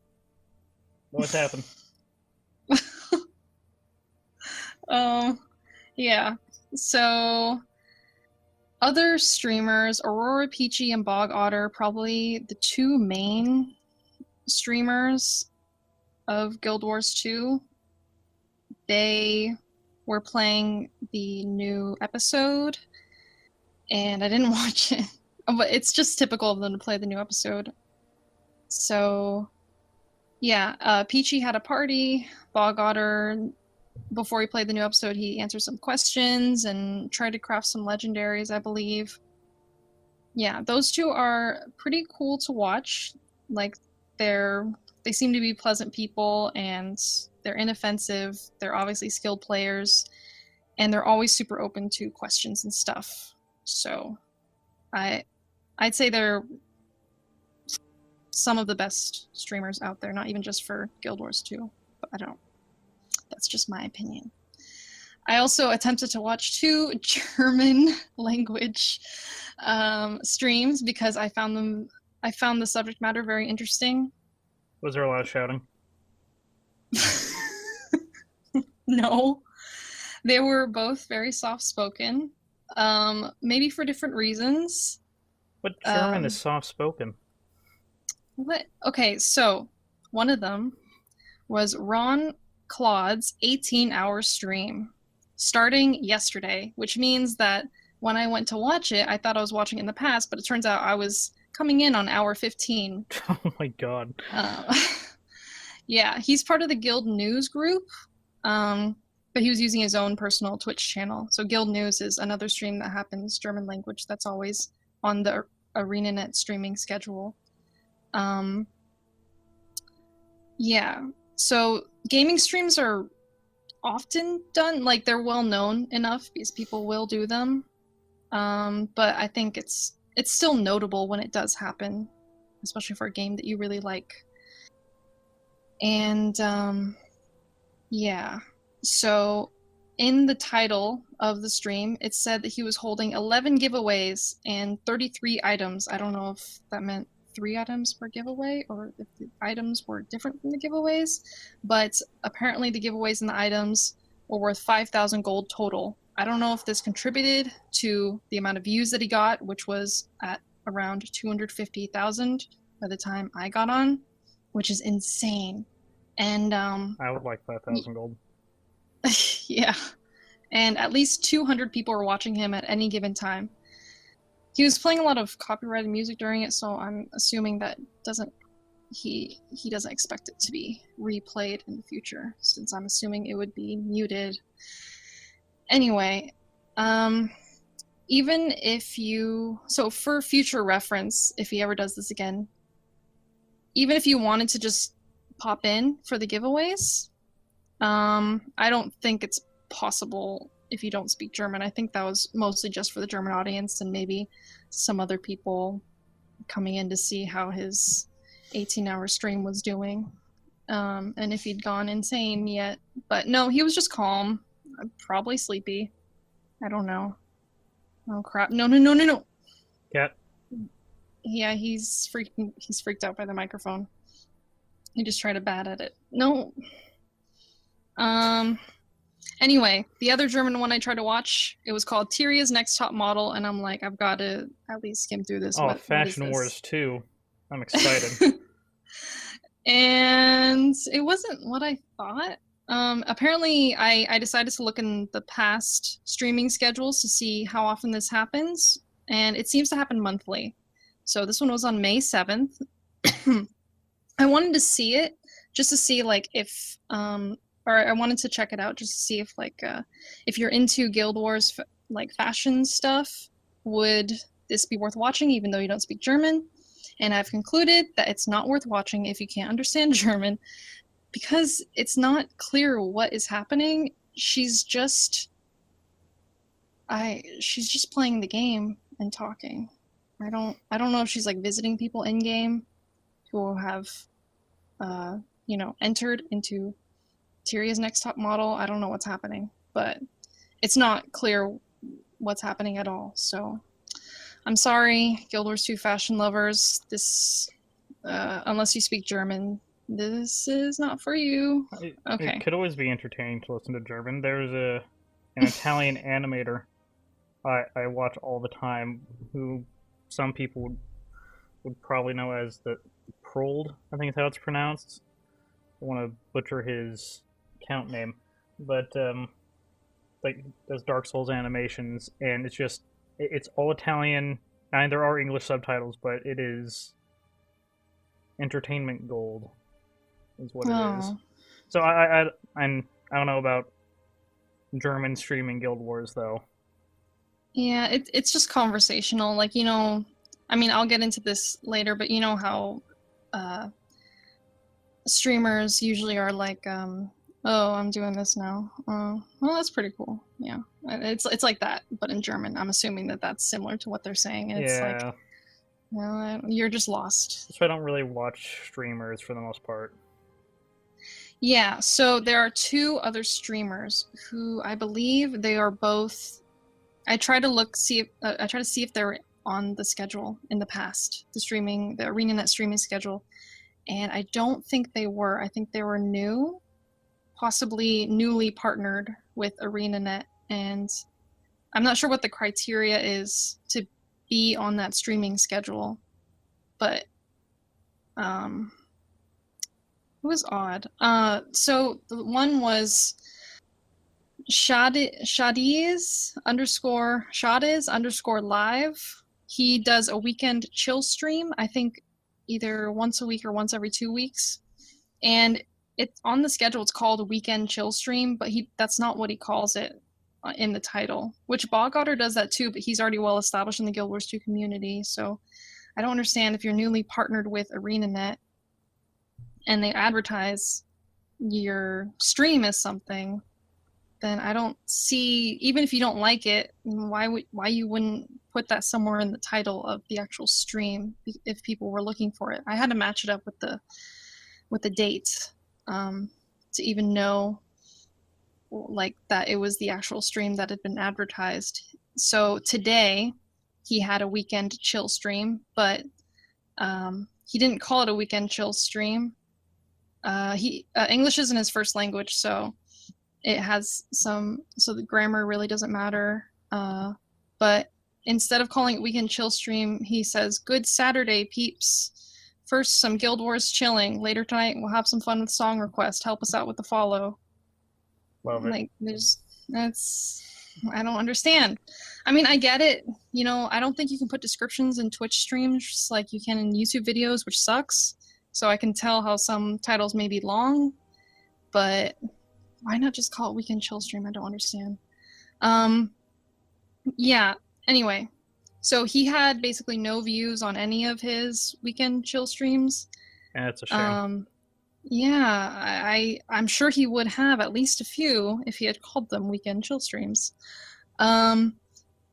What's happened? Yeah. So other streamers, Aurora Peachy and Bog Otter, probably the two main streamers of Guild Wars 2. They were playing the new episode, and I didn't watch it. But it's just typical of them to play the new episode. So, yeah, Peachy had a party. Bog Otter, before he played the new episode, he answered some questions and tried to craft some legendaries, I believe. Yeah, those two are pretty cool to watch. Like, they seem to be pleasant people, and they're inoffensive. They're obviously skilled players, and they're always super open to questions and stuff. So, I'd say they're some of the best streamers out there, not even just for Guild Wars 2, but that's just my opinion. I also attempted to watch 2 German language streams because I found the subject matter very interesting. Was there a lot of shouting? No. They were both very soft-spoken, maybe for different reasons. But German is soft-spoken. What? Okay, so one of them was Ron Claude's 18-hour stream, starting yesterday, which means that when I went to watch it, I thought I was watching it in the past, but it turns out I was coming in on hour 15. Oh my god. Yeah, he's part of the Guild News group, but he was using his own personal Twitch channel. So Guild News is another stream that happens German language that's always on the ArenaNet streaming schedule. Yeah, so gaming streams are often done, like they're well known enough because people will do them. But I think it's still notable when it does happen, especially for a game that you really like. And yeah, so in the title of the stream, it said that he was holding 11 giveaways and 33 items. I don't know if that meant 3 items per giveaway or if the items were different from the giveaways, but apparently the giveaways and the items were worth 5,000 gold total. I don't know if this contributed to the amount of views that he got, which was at around 250,000, by the time I got on, which is insane. And I would like 5,000 gold. yeah, and at least 200 people were watching him at any given time. He was playing a lot of copyrighted music during it, so I'm assuming that he doesn't expect it to be replayed in the future, since I'm assuming it would be muted. Anyway, even if you, so for future reference, if he ever does this again, even if you wanted to just pop in for the giveaways, I don't think it's possible if you don't speak German. I think that was mostly just for the German audience and maybe some other people coming in to see how his 18-hour stream was doing, and if he'd gone insane yet. But no, he was just calm, probably sleepy. I don't know. Oh crap! No! Cat. Yeah, he's freaked out by the microphone. He just tried to bat at it. No. Anyway, the other German one I tried to watch, it was called Tyria's Next Top Model, and I'm like, I've got to at least skim through this. Oh, Fashion Wars 2. I'm excited. And it wasn't what I thought. Apparently, I decided to look in the past streaming schedules to see how often this happens, and it seems to happen monthly. So this one was on May 7th. I wanted to see it just to see like if or I wanted to check it out just to see if like if you're into Guild Wars like fashion stuff, would this be worth watching even though you don't speak German? And I've concluded that it's not worth watching if you can't understand German, because it's not clear what is happening. She's just playing the game and talking. I don't know if she's like visiting people in game who have entered into Tyria's Next Top Model. I don't know what's happening, but it's not clear what's happening at all. So I'm sorry, Guild Wars 2 fashion lovers. This, unless you speak German, this is not for you. Okay. It could always be entertaining to listen to German. There's an Italian animator I watch all the time, who some people would probably know as the Prold, I think is how it's pronounced. I want to butcher his account name, but like does Dark Souls animations, and it's all Italian, and there are English subtitles, but it is entertainment gold, is what it is. So I don't know about German streaming Guild Wars though. Yeah, it's just conversational. Like, I mean, I'll get into this later, but you know how streamers usually are like, oh, I'm doing this now. Well, that's pretty cool. Yeah, it's like that, but in German. I'm assuming that that's similar to what they're saying. And it's like, well, you're just lost. So I don't really watch streamers for the most part. Yeah, so there are two other streamers who I believe they are both. I try to see if they're on the schedule in the past, the ArenaNet streaming schedule, and I don't think they were. I think they were new, possibly newly partnered with ArenaNet, and I'm not sure what the criteria is to be on that streaming schedule, but it was odd. So the one was Shadiz_live. He does a weekend chill stream, I think either once a week or once every 2 weeks. And it's on the schedule, it's called a weekend chill stream, but that's not what he calls it in the title, which Bogotter does that too, but he's already well established in the Guild Wars 2 community. So I don't understand, if you're newly partnered with ArenaNet and they advertise your stream as something, then I don't see, even if you don't like it, why you wouldn't put that somewhere in the title of the actual stream if people were looking for it. I had to match it up with the date to even know like that it was the actual stream that had been advertised. So today he had a weekend chill stream, but he didn't call it a weekend chill stream. English isn't his first language, so it has so the grammar really doesn't matter. But instead of calling it weekend chill stream, he says, "Good Saturday, peeps. First, some Guild Wars chilling. Later tonight, we'll have some fun with song request. Help us out with the follow. Love it. Like, I don't understand. I mean, I get it. You know, I don't think you can put descriptions in Twitch streams like you can in YouTube videos, which sucks. So I can tell how some titles may be long, but why not just call it Weekend Chill Stream? I don't understand. Yeah, anyway. So he had basically no views on any of his Weekend Chill streams. And it's a shame. Yeah, I'm sure he would have at least a few if he had called them Weekend Chill streams.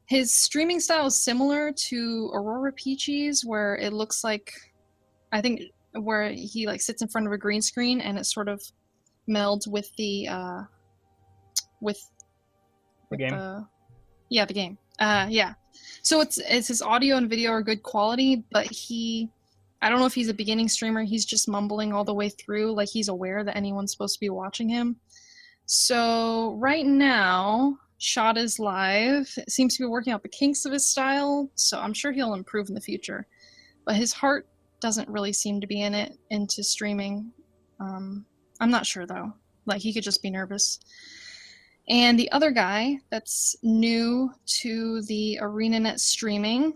His streaming style is similar to Aurora Peachy's, where it looks like, I think, where he like sits in front of a green screen and it sort of melds with the game. The game. Yeah. So it's his audio and video are good quality, but I don't know if he's a beginning streamer. He's just mumbling all the way through, like he's aware that anyone's supposed to be watching him. So right now, Shot is live. It seems to be working out the kinks of his style, so I'm sure he'll improve in the future. But his heart doesn't really seem to be into streaming. I'm not sure though. Like he could just be nervous. And the other guy that's new to the ArenaNet streaming,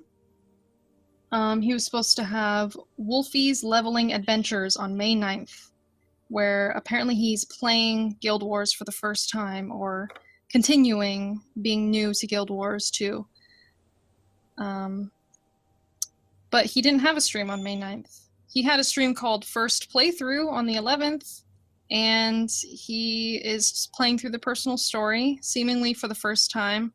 he was supposed to have Wolfie's Leveling Adventures on May 9th, where apparently he's playing Guild Wars for the first time, or continuing being new to Guild Wars too. But he didn't have a stream on May 9th. He had a stream called First Playthrough on the 11th, and he is playing through the personal story, seemingly for the first time.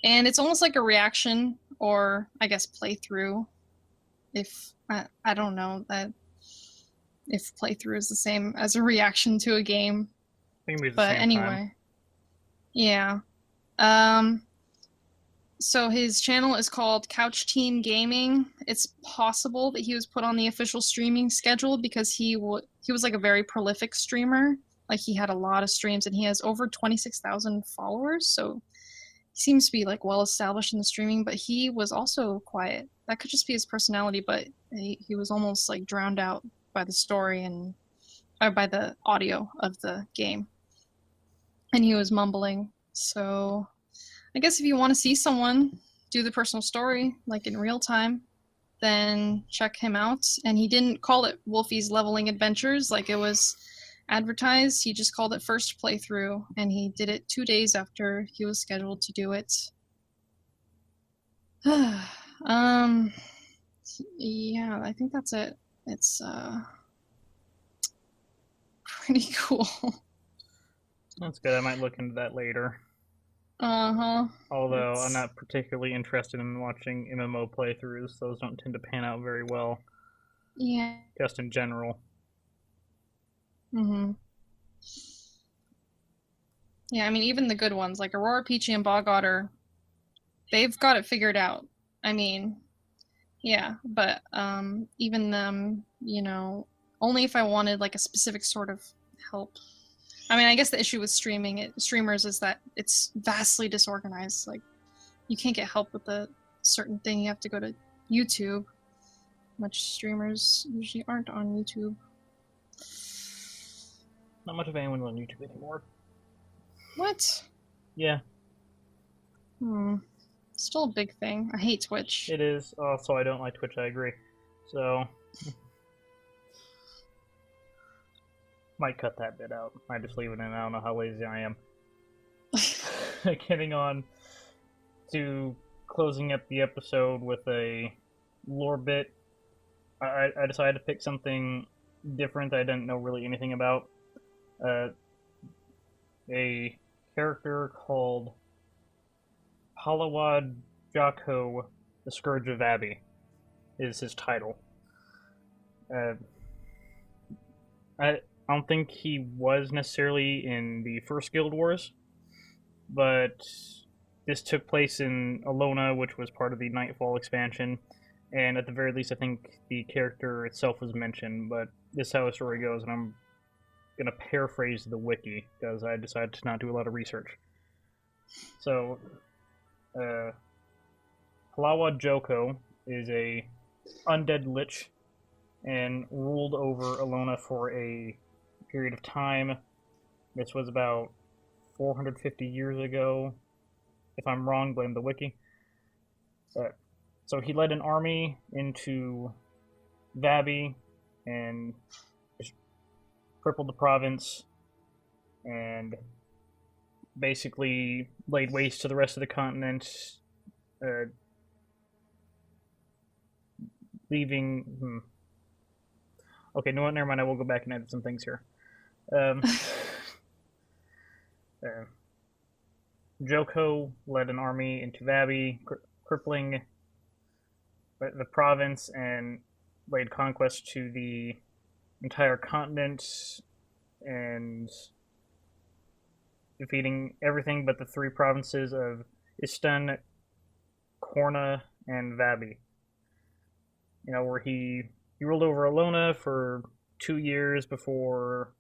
And it's almost like a reaction, or I guess playthrough, if I don't know that if playthrough is the same as a reaction to a game. But anyway, time. Yeah. So his channel is called Couch Team Gaming. It's possible that he was put on the official streaming schedule because he was like a very prolific streamer. Like he had a lot of streams and he has over 26,000 followers. So he seems to be like well established in the streaming, but he was also quiet. That could just be his personality, but he was almost like drowned out by the story and by the audio of the game. And he was mumbling. So I guess if you want to see someone do the personal story, like in real time, then check him out. And he didn't call it Wolfie's Leveling Adventures like it was advertised. He just called it First Playthrough, and he did it 2 days after he was scheduled to do it. Yeah, I think that's it. It's pretty cool. That's good. I might look into that later. Uh-huh. Although I'm not particularly interested in watching MMO playthroughs. Those don't tend to pan out very well. Yeah. Just in general. Mm-hmm. Yeah, I mean, even the good ones, like Aurora Peachy and Bog Otter, they've got it figured out. I mean, yeah, but even them, you know, only if I wanted like a specific sort of help. I mean, I guess the issue with streamers is that it's vastly disorganized. Like, you can't get help with a certain thing. You have to go to YouTube, which streamers usually aren't on YouTube. Not much of anyone on YouTube anymore. What? Yeah. Still a big thing. I hate Twitch. It is. Also, I don't like Twitch. I agree. So might cut that bit out. I just leave it in. I don't know how lazy I am. Getting on to closing up the episode with a lore bit. I decided to pick something different I didn't know really anything about. A character called Palawad Jocko, the Scourge of Abbey, is his title. I don't think he was necessarily in the first Guild Wars, but this took place in Alona, which was part of the Nightfall expansion, and at the very least I think the character itself was mentioned, but this is how the story goes, and I'm going to paraphrase the wiki, because I decided to not do a lot of research. So, Palawad Joko is a undead lich and ruled over Alona for a period of time. This was about 450 years ago. If I'm wrong, blame the wiki. So he led an army into Vabi and just crippled the province and basically laid waste to the rest of the continent, leaving. Okay, no, never mind. I will go back and edit some things here. Joko led an army into Vabi, crippling the province and laid conquest to the entire continent and defeating everything but the three provinces of Istan, Korna, and Vabi. Where he ruled over Alona for 2 years before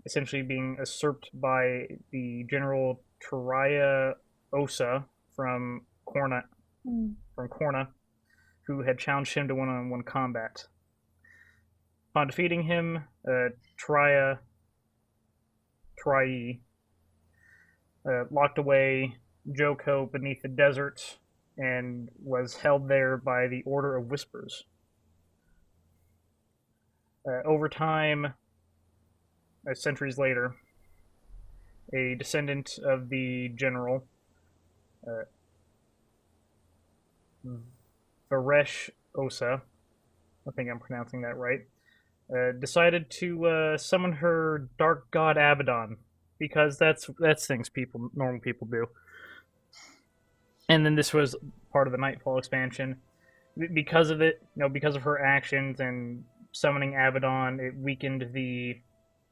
essentially being usurped by the general Turaya Osa from Korna, who had challenged him to one-on-one combat. Upon defeating him, Turai locked away Joko beneath the desert and was held there by the Order of Whispers. Over time, centuries later, a descendant of the general, Varesh Osa, I think I'm pronouncing that right, decided to summon her dark god Abaddon, because that's things normal people do. And then this was part of the Nightfall expansion. Because of it, because of her actions and summoning Abaddon, it weakened the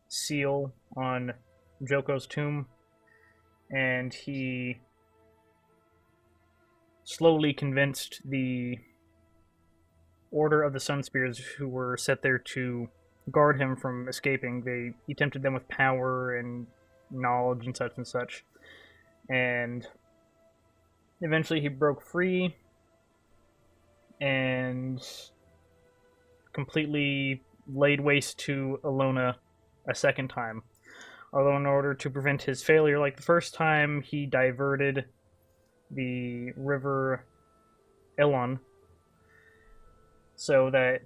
seal on Joko's tomb, and he slowly convinced the Order of the Sun Spears, who were set there to guard him from escaping. He tempted them with power and knowledge and such, and eventually he broke free and completely laid waste to Alona a second time. Although in order to prevent his failure like the first time, he diverted the river Elon so that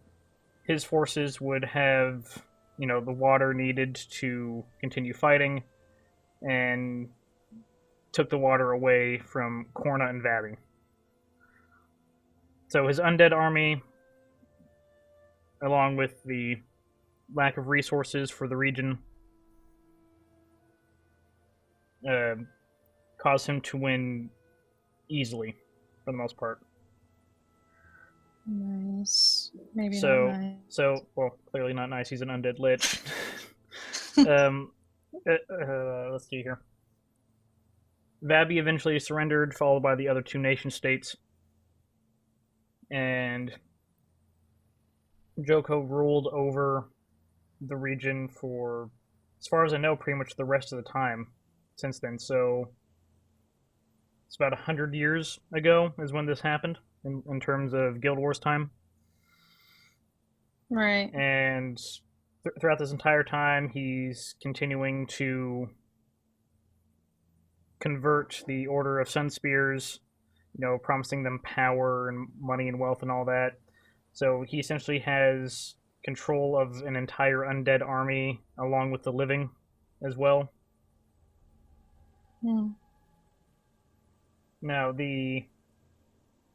his forces would have, the water needed to continue fighting, and took the water away from Korna and Vabi. So his undead army, along with the lack of resources for the region, caused him to win easily, for the most part. Nice. Maybe not nice. Well, clearly not nice. He's an undead lich. Let's see here. Vabi eventually surrendered, followed by the other two nation states. And Joko ruled over the region for, as far as I know, pretty much the rest of the time since then. So it's about 100 years ago is when this happened in terms of Guild Wars time. Right. And throughout this entire time, he's continuing to convert the Order of Sun Spears, promising them power and money and wealth and all that. So he essentially has control of an entire undead army along with the living as well. Now, the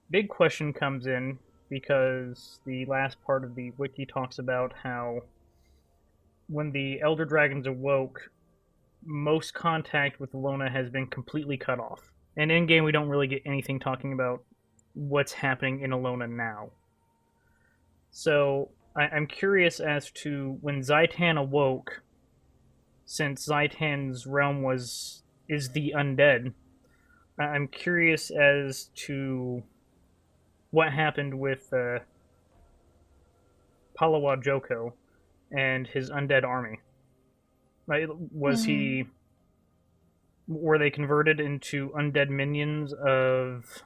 big question comes in because the last part of the wiki talks about how when the Elder Dragons awoke, most contact with Alona has been completely cut off. And in-game, we don't really get anything talking about what's happening in Alona now. So I'm curious as to when Zaitan awoke, since Zaitan's realm is the undead, I'm curious as to what happened with Palawa Joko and his undead army. Like, were they converted into undead minions of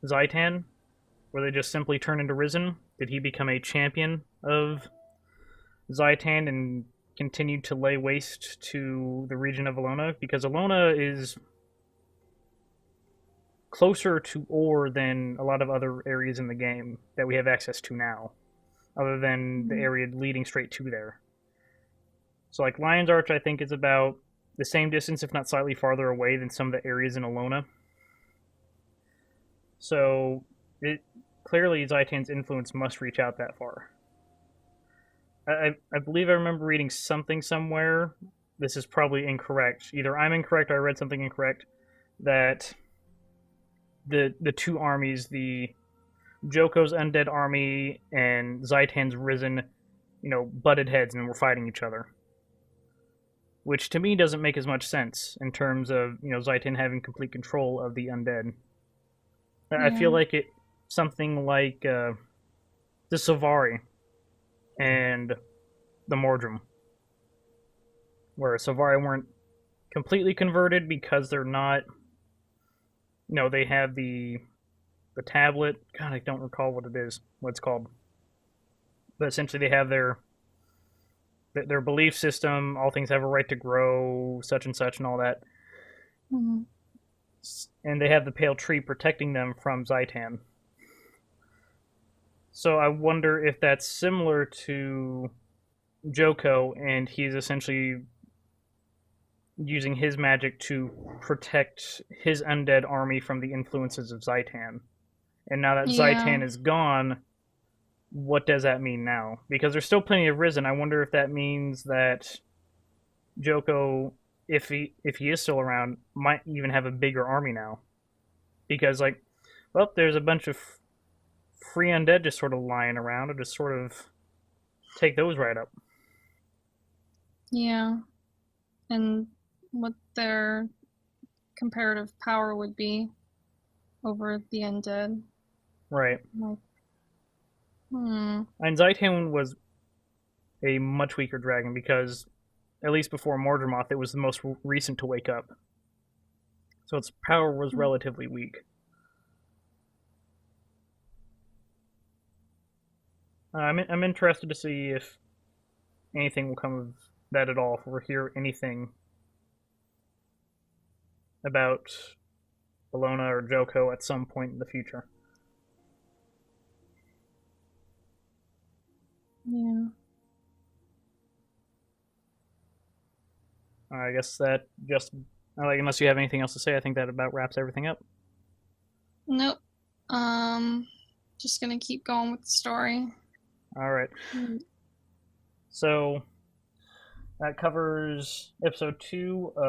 Zaitan? Were they just simply turned into Risen? Did he become a champion of Zaitan and continue to lay waste to the region of Alona? Because Alona is closer to ore than a lot of other areas in the game that we have access to now, other than the area leading straight to there. So, like, Lion's Arch, I think, is about the same distance, if not slightly farther away, than some of the areas in Alona. So, clearly Zaitan's influence must reach out that far. I believe I remember reading something somewhere. This is probably incorrect. Either I'm incorrect or I read something incorrect. That the two armies, the Joko's undead army and Zaitan's Risen, butted heads and were fighting each other. Which to me doesn't make as much sense in terms of Zaitan having complete control of the undead. I feel like it something like the Sylvari and the Mordrum, where Sylvari weren't completely converted because they're not. They have the tablet. God, I don't recall what it's called. But essentially, they have their belief system. All things have a right to grow, such and such, and all that. Mm-hmm. And they have the pale tree protecting them from Zaitan. So I wonder if that's similar to Joko, and he's essentially using his magic to protect his undead army from the influences of Zaitan. And now that Zaitan is gone, what does that mean now? Because there's still plenty of Risen. I wonder if that means that Joko, if he is still around, might even have a bigger army now. Because, there's a bunch of free undead just sort of lying around, and just sort of take those right up. Yeah. And what their comparative power would be over the undead. Right. And Zaitan was a much weaker dragon because, at least before Mordremoth, it was the most recent to wake up. So its power was relatively weak. I'm interested to see if anything will come of that at all, if we'll hear anything about Alona or Joko at some point in the future. Yeah. I guess that just, unless you have anything else to say, I think that about wraps everything up. Nope. Just gonna keep going with the story. All right. So that covers episode 2 of